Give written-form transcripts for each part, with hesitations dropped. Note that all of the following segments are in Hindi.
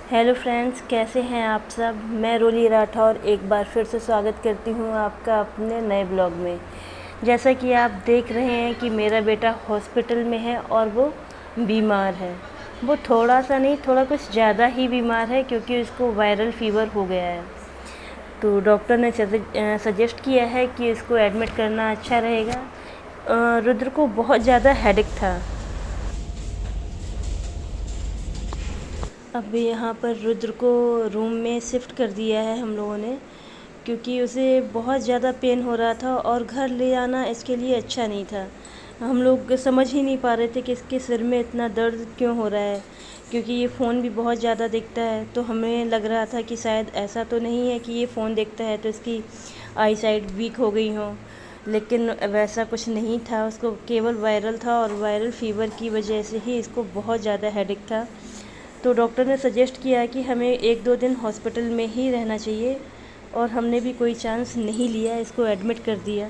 हेलो फ्रेंड्स, कैसे हैं आप सब। मैं रोली राठौर एक बार फिर से स्वागत करती हूं आपका अपने नए ब्लॉग में। जैसा कि आप देख रहे हैं कि मेरा बेटा हॉस्पिटल में है और वो बीमार है। वो थोड़ा सा नहीं, थोड़ा कुछ ज़्यादा ही बीमार है क्योंकि उसको वायरल फ़ीवर हो गया है। तो डॉक्टर ने सजेस्ट किया है कि इसको एडमिट करना अच्छा रहेगा। रुद्र को बहुत ज़्यादा हेडेक था। अब यहाँ पर रुद्र को रूम में शिफ्ट कर दिया है हम लोगों ने, क्योंकि उसे बहुत ज़्यादा पेन हो रहा था और घर ले आना इसके लिए अच्छा नहीं था। हम लोग समझ ही नहीं पा रहे थे कि इसके सिर में इतना दर्द क्यों हो रहा है, क्योंकि ये फ़ोन भी बहुत ज़्यादा देखता है। तो हमें लग रहा था कि शायद ऐसा तो नहीं है कि ये फ़ोन देखता है तो इसकी आई साइट वीक हो गई हो, लेकिन वैसा कुछ नहीं था। उसको केवल वायरल था और वायरल फ़ीवर की वजह से ही इसको बहुत ज़्यादा हेडेक था। तो डॉक्टर ने सजेस्ट किया कि हमें 1-2 दिन हॉस्पिटल में ही रहना चाहिए और हमने भी कोई चांस नहीं लिया, इसको एडमिट कर दिया।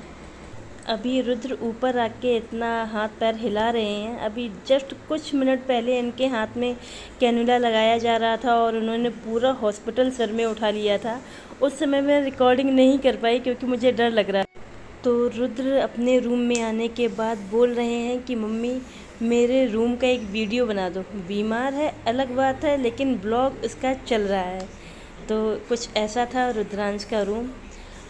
अभी रुद्र ऊपर आके इतना हाथ पैर हिला रहे हैं। अभी जस्ट कुछ मिनट पहले इनके हाथ में कैनुला लगाया जा रहा था और उन्होंने पूरा हॉस्पिटल सर में उठा लिया था। उस समय मैं रिकॉर्डिंग नहीं कर पाई क्योंकि मुझे डर लग रहा था। तो रुद्र अपने रूम में आने के बाद बोल रहे हैं कि मम्मी, मेरे रूम का एक वीडियो बना दो। बीमार है अलग बात है, लेकिन ब्लॉग उसका चल रहा है। तो कुछ ऐसा था रुद्रांश का रूम।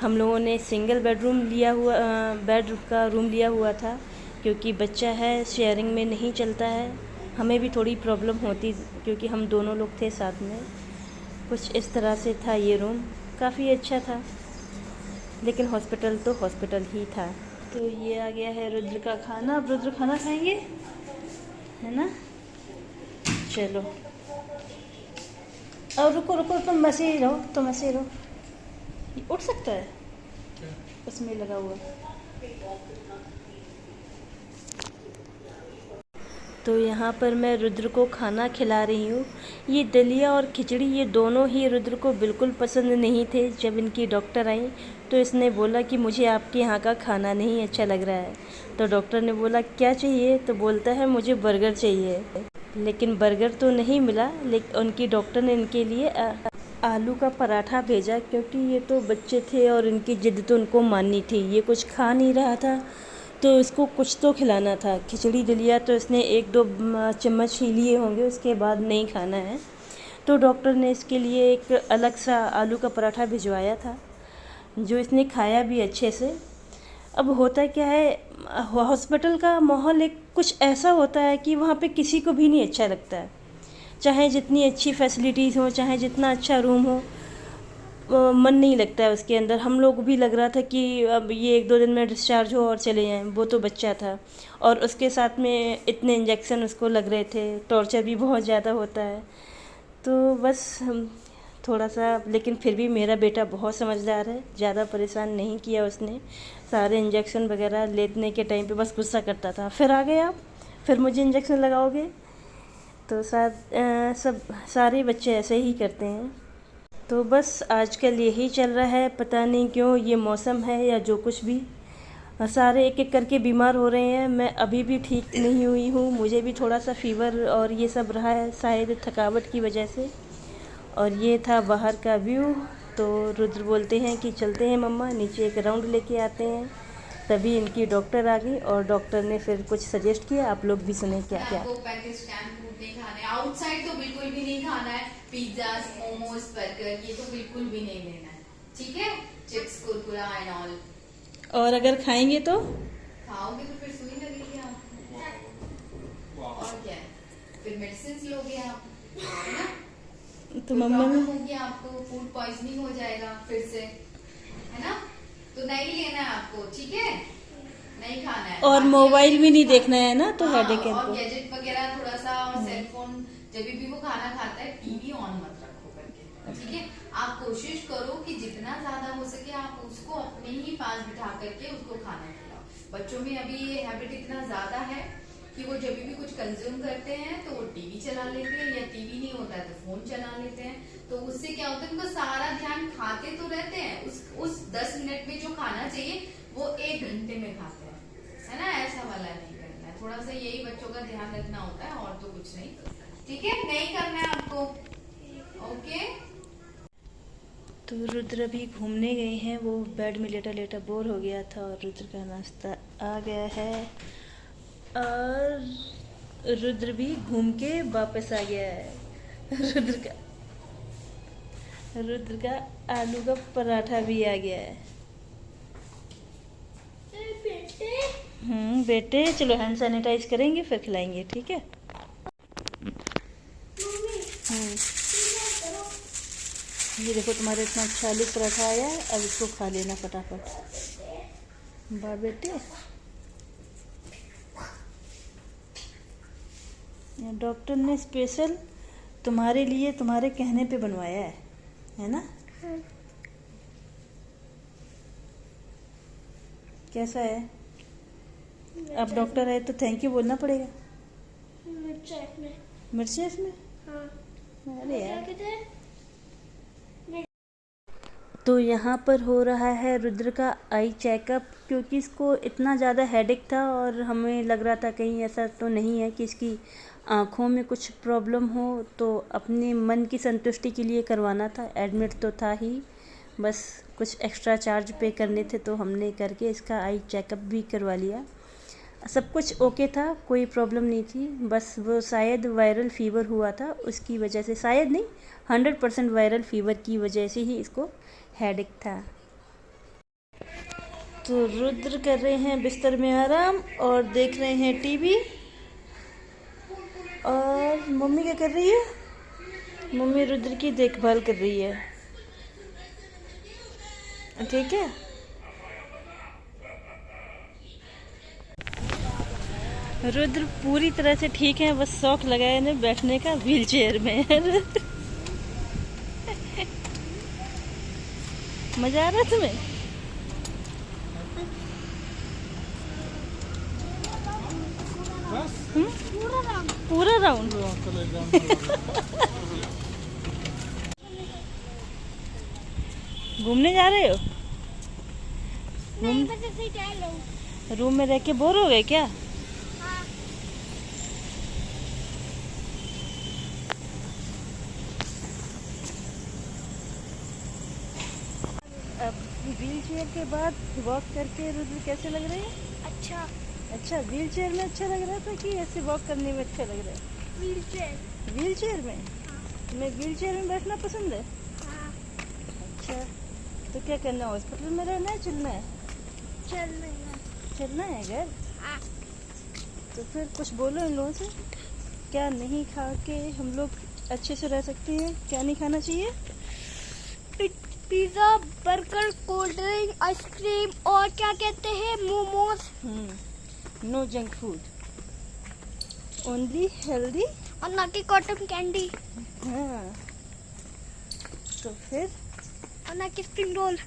हम लोगों ने सिंगल बेड का रूम लिया हुआ था, क्योंकि बच्चा है, शेयरिंग में नहीं चलता है। हमें भी थोड़ी प्रॉब्लम होती क्योंकि हम दोनों लोग थे साथ में। कुछ इस तरह से था ये रूम, काफ़ी अच्छा था, लेकिन हॉस्पिटल तो हॉस्पिटल ही था। तो ये आ गया है रुद्र का खाना। अब रुद्र खाना खाएंगे, है ना। चलो, और रुको रुको, तुम वैसे ही रहो, तुम ऐसे ही रहो। ये उठ सकता है, उसमें लगा हुआ। तो यहाँ पर मैं रुद्र को खाना खिला रही हूँ। ये दलिया और खिचड़ी, ये दोनों ही रुद्र को बिल्कुल पसंद नहीं थे। जब इनकी डॉक्टर आई तो इसने बोला कि मुझे आपके यहाँ का खाना नहीं अच्छा लग रहा है। तो डॉक्टर ने बोला क्या चाहिए, तो बोलता है मुझे बर्गर चाहिए। लेकिन बर्गर तो नहीं मिला, लेकिन उनकी डॉक्टर ने इनके लिए आलू का पराठा भेजा, क्योंकि ये तो बच्चे थे और इनकी ज़िद तो उनको माननी थी। ये कुछ खा नहीं रहा था तो इसको कुछ तो खिलाना था। खिचड़ी दलिया तो इसने 1-2 चम्मच ही लिए होंगे, उसके बाद नहीं खाना है। तो डॉक्टर ने इसके लिए एक अलग सा आलू का पराठा भिजवाया था, जो इसने खाया भी अच्छे से। अब होता क्या है, हॉस्पिटल का माहौल एक कुछ ऐसा होता है कि वहाँ पे किसी को भी नहीं अच्छा लगता है। चाहे जितनी अच्छी फैसिलिटीज़ हो, चाहे जितना अच्छा रूम हो, मन नहीं लगता है उसके अंदर। हम लोग भी लग रहा था कि अब ये 1-2 दिन में डिस्चार्ज हो और चले जाएं। वो तो बच्चा था और उसके साथ में इतने इंजेक्शन उसको लग रहे थे, टॉर्चर भी बहुत ज़्यादा होता है। तो बस हम थोड़ा सा, लेकिन फिर भी मेरा बेटा बहुत समझदार है, ज़्यादा परेशान नहीं किया उसने। सारे इंजेक्शन वगैरह लेने के टाइम पे बस गुस्सा करता था, फिर आ गए आप, फिर मुझे इंजेक्शन लगाओगे। तो सब सारे बच्चे ऐसे ही करते हैं। तो बस आजकल यही चल रहा है, पता नहीं क्यों, ये मौसम है या जो कुछ भी, सारे एक एक करके बीमार हो रहे हैं। मैं अभी भी ठीक नहीं हुई हूँ, मुझे भी थोड़ा सा फ़ीवर और ये सब रहा है, शायद थकावट की वजह से। और ये था बाहर का व्यू। तो रुद्र बोलते हैं कि चलते हैं मम्मा, नीचे एक राउंड लेके आते हैं। तभी इनकी डॉक्टर आ गई और डॉक्टर ने फिर कुछ सजेस्ट किया, आप लोग भी सुने क्या क्या। आपको पैकेज कैन फूड नहीं खाना है, आउटसाइड तो बिल्कुल भी नहीं खाना है। पिज्जा, मोमोज, बर्गर ये तो बिल्कुल भी नहीं लेना है, ठीक है। चिप्स, कुरकुरा एंड ऑल। और अगर खाएंगे तो खाओगे तो फिर सुई लगेगी आपको, और क्या है, फिर मेडिसिन लोगे आप, है ना। तो कोई मम्मा प्रॉब्लम ने, होगी आपको, फूड पॉइजनिंग हो जाएगा फिर से, है ना। तो नहीं लेना है आपको, ठीक है, नहीं खाना है। और बाकी अगर मोबाइल ये भी कुछ नहीं देखना है ना, तो हाँ, हेडेक है और इनको। गैजेट वगैरह थोड़ा सा, और सेल फोन, जब भी वो खाना खाता है टीवी ऑन मत रखो करके, ठीक है। आप कोशिश करो कि जितना ज्यादा हो सके आप उसको अपने ही पास बिठा करके उसको खाना खिलाओ। बच्चों में अभी ये हैबिट इतना ज्यादा है कि वो जब भी कुछ कंज्यूम करते हैं तो वो टीवी चला लेते हैं, या टीवी नहीं होता है तो फोन चला लेते हैं। तो उससे क्या होता है, उनका सारा ध्यान, खाते तो रहते हैं, उस 10 मिनट में जो खाना चाहिए वो 1 घंटे में खाते हैं, है ना। ऐसा वाला नहीं करना है, थोड़ा सा यही बच्चों का ध्यान रखना होता है, और तो कुछ नहीं, ठीक है, नहीं करना है आपको। तो रुद्र अभी घूमने गए हैं, वो बेड में लेटा लेटा बोर हो गया था और रुद्र का नाश्ता आ गया है और रुद्र भी घूम के वापस आ गया है। रुद्र का आलू का पराठा भी आ गया है। बेटे चलो हैंड सैनिटाइज करेंगे फिर खिलाएंगे, ठीक है। ये देखो तुम्हारे इतना अच्छा आलू पराठा आया है, अब इसको खा लेना फटाफट। वाह बेटे, डॉक्टर ने स्पेशल तुम्हारे लिए तुम्हारे कहने पे बनवाया है ना? कैसा है? अब डॉक्टर है तो थैंक यू बोलना पड़ेगा। मिर्च है इसमें? हाँ। अरे यार। तो यहाँ पर हो रहा है रुद्र का आई चेकअप, क्योंकि इसको इतना ज़्यादा हेडेक था और हमें लग रहा था कहीं ऐसा तो नहीं है कि इसकी आँखों में कुछ प्रॉब्लम हो, तो अपने मन की संतुष्टि के लिए करवाना था। एडमिट तो था ही, बस कुछ एक्स्ट्रा चार्ज पे करने थे, तो हमने करके इसका आई चेकअप भी करवा लिया। सब कुछ ओके था, कोई प्रॉब्लम नहीं थी, बस वो शायद वायरल फ़ीवर हुआ था, उसकी वजह से, शायद नहीं 100% वायरल फ़ीवर की वजह से ही इसको हेडेक था। तो रुद्र कर रहे हैं बिस्तर में आराम और देख रहे हैं टीवी। और मम्मी क्या कर रही है? मम्मी रुद्र की देखभाल कर रही है, ठीक है। रुद्र पूरी तरह से ठीक है, बस शौक लगा है ना बैठने का व्हील चेयर में। मजा आ रहा तुम्हें? पूरा राउंड। घूमने जा रहे हो? रूम में रह के बोर हो गए क्या? अब व्हील चेयर के बाद वॉक करके रुद्र कैसे लग रहे हैं? अच्छा, व्हील चेयर में अच्छा लग रहा था कि ऐसे वॉक करने में अच्छा लग रहा है? व्हील चेयर में? तुम्हें व्हील चेयर में बैठना पसंद है? अच्छा, तो क्या करना है, हॉस्पिटल में रहना है, चलना है? चलना है घर। तो फिर कुछ बोलो इन लोगों से, क्या नहीं खा के हम लोग अच्छे से रह सकते हैं, क्या नहीं खाना चाहिए? Pizza, burger, cold drink, ice cream और क्या कहते हैं, momos. No junk food, only healthy और ना कि कॉटन कैंडी। हाँ, तो फिर और ना कि स्प्रिंग रोल।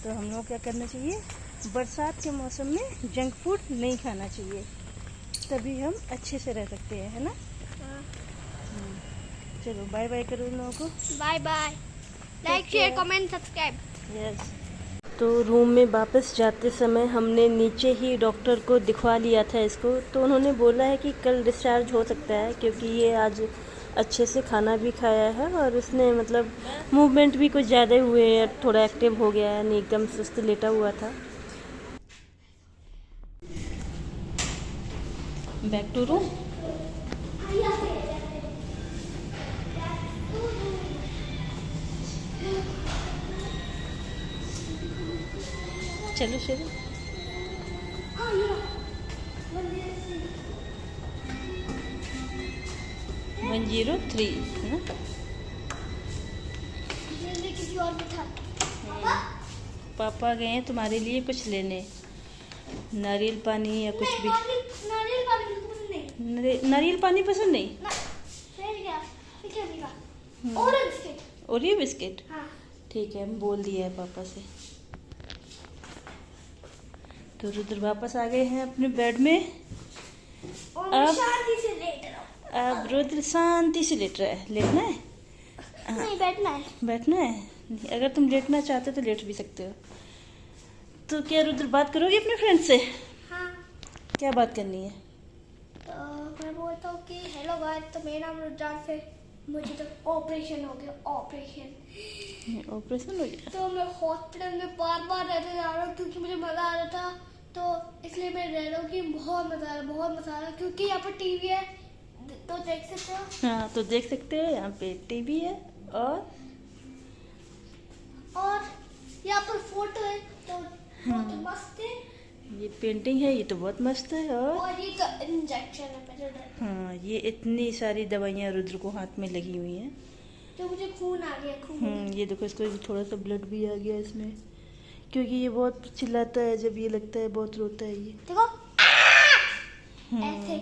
तो हम लोग क्या करना चाहिए, बरसात के मौसम में जंक फूड नहीं खाना चाहिए, तभी हम अच्छे से रह सकते हैं, है ना? चलो बाय बाय करो उन लोगों को। Bye bye, like share comment subscribe. Yes. तो रूम में वापस जाते समय हमने नीचे ही डॉक्टर को दिखवा लिया था इसको, तो उन्होंने बोला है कि कल डिस्चार्ज हो सकता है, क्योंकि ये आज अच्छे से खाना भी खाया है और इसने मतलब मूवमेंट भी कुछ ज़्यादा हुए हैं, थोड़ा एक्टिव हो गया है, नहीं एकदम सुस्त लेटा हुआ था। Back to room. चलो शुरू। 103 है ना? किसी और भी था। पापा गए हैं तुम्हारे लिए कुछ लेने, नारियल पानी या कुछ भी। नारियल पानी बिल्कुल नहीं। नारियल पानी पसंद नहीं? Oreo biscuit. Oreo biscuit? हाँ। ठीक है, हम बोल दिया है पापा से। तो रुद्र वापस आ गए हैं अपने बेड में। अब शांति से लेट रहो। अब रुद्र शांति से लेट रहा है। लेटना है? नहीं, बैठना है। बैठना है? अगर तुम लेटना चाहते हो तो लेट भी सकते हो। तो क्या रुद्र बात करोगे अपने फ्रेंड से? हाँ। क्या बात करनी है? तो मैं बोलता हूँ कि हेलो गाइस, तो मेरा नाम रुद्रांश है। मुझे तो ऑपरेशन हो गया, ऑपरेशन। ऑपरेशन हो गया? तो मैं हॉस्पिटल में बार बार रहते जा रहा हूँ क्योंकि मुझे मजा आ रहा था, तो इसलिए मैं रह रहा हूँ कि बहुत मजा आ रहा, बहुत मजा आ रहा, क्योंकि यहाँ पर टीवी है तो देख सकते हो। हाँ, तो देख सकते हो यहाँ पे टीवी है और यहाँ पर फोटो है तो बहुत मस्त है। ये पेंटिंग है, ये तो बहुत मस्त है। और ये तो इंजेक्शन है मेरे दर्द, हाँ, ये इतनी सारी दवाइयाँ रुद्र को हाथ में लगी हुई हैं। तो मुझे खून आ गया, खून। ये देखो, इसको थोड़ा सा ब्लड भी आ गया इसमें, क्योंकि ये बहुत चिल्लाता है जब ये लगता है, बहुत रोता है ये। देखो हम्म,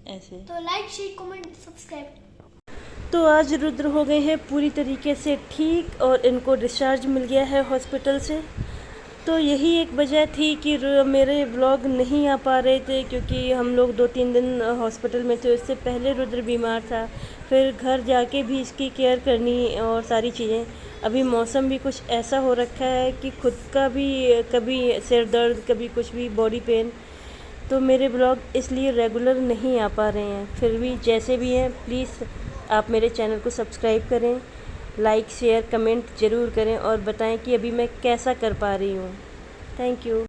ऐसे। तो लाइक शेयर कमेंट सब्सक्राइब। तो आज रुद्र हो गए हैं पूरी तरीके से ठीक और इनको डिस्चार्ज मिल गया है हॉस्पिटल से। तो यही एक वजह थी कि मेरे व्लॉग नहीं आ पा रहे थे, क्योंकि हम लोग 2-3 दिन हॉस्पिटल में थे। उससे पहले रुद्र बीमार था, फिर घर जाके भी इसकी केयर करनी और सारी चीज़ें। अभी मौसम भी कुछ ऐसा हो रखा है कि खुद का भी कभी सिर दर्द, कभी कुछ भी बॉडी पेन, तो मेरे ब्लॉग इसलिए रेगुलर नहीं आ पा रहे हैं। फिर भी जैसे भी हैं, प्लीज़ आप मेरे चैनल को सब्सक्राइब करें, लाइक शेयर कमेंट ज़रूर करें और बताएं कि अभी मैं कैसा कर पा रही हूँ। Thank you.